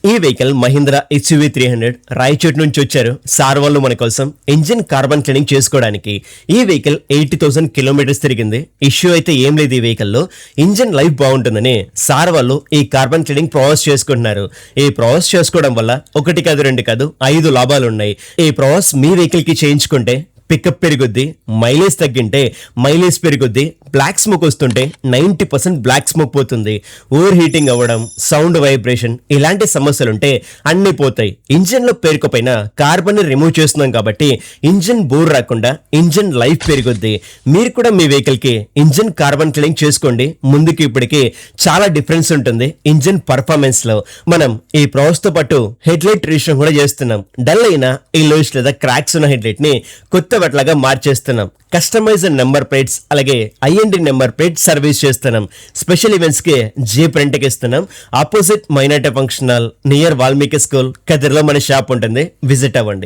ఈ వెహికల్ మహీంద్రా హెచ్యువి 300 రాయచోటి నుంచి వచ్చారు సార్ వాళ్ళు మన కోసం ఇంజిన్ కార్బన్ క్లీనింగ్ చేసుకోవడానికి. ఈ వెహికల్ 80,000 కిలోమీటర్స్ తిరిగింది. ఇష్యూ అయితే ఏం లేదు. ఈ వెహికల్లో ఇంజిన్ లైఫ్ బాగుంటుందని సార్ వాళ్ళు ఈ కార్బన్ క్లీనింగ్ ప్రాసెస్ చేసుకుంటున్నారు. ఈ ప్రాసెస్ చేసుకోవడం వల్ల 1 కాదు 2 కాదు 5 లాభాలు ఉన్నాయి. ఈ ప్రాసెస్ మీ వెహికల్ కి చేయించుకుంటే పికప్ పెరుగుద్ది, మైలేజ్ తగ్గింటే మైలేజ్ పెరుగుద్ది, బ్లాక్ స్మోక్ వస్తుంటే 90% బ్లాక్ స్మోక్ పోతుంది, ఓవర్ హీటింగ్ అవ్వడం, సౌండ్ వైబ్రేషన్ ఇలాంటి సమస్యలుంటే అన్ని పోతాయి. ఇంజిన్ లో పేరుకోపోయినా కార్బన్ ని రిమూవ్ చేస్తున్నాం కాబట్టి ఇంజిన్ బోర్ రాకుండా ఇంజిన్ లైఫ్ పెరుగుద్ది. మీరు కూడా మీ వెహికల్ కి ఇంజిన్ కార్బన్ క్లీనింగ్ చేసుకోండి. ముందుకి ఇప్పటికి చాలా డిఫరెన్స్ ఉంటుంది ఇంజిన్ పర్ఫార్మెన్స్ లో. మనం ఈ ప్రాసెస్ తో పాటు హెడ్ లైట్ రివిజన్ కూడా చేస్తున్నాం. డల్ అయిన ఇల్లోయిష్ లేదా క్రాక్స్ ఉన్న హెడ్ లైట్ ని కొత్త వాటిలాగా మార్చేస్తున్నాం. కస్టమైజ్డ్ నెంబర్ ప్లేట్స్ అలాగే ఐఎన్డి నెంబర్ ప్లేట్ సర్వీస్ చేస్తున్నాం. స్పెషల్ ఈవెంట్స్ కి జీ ప్రింట్ కి ఇస్తున్నాం. Opposite minority function hall near Valmiki school కదిర్లో మన షాప్ ఉంటుంది. విజిట్ అవ్వండి.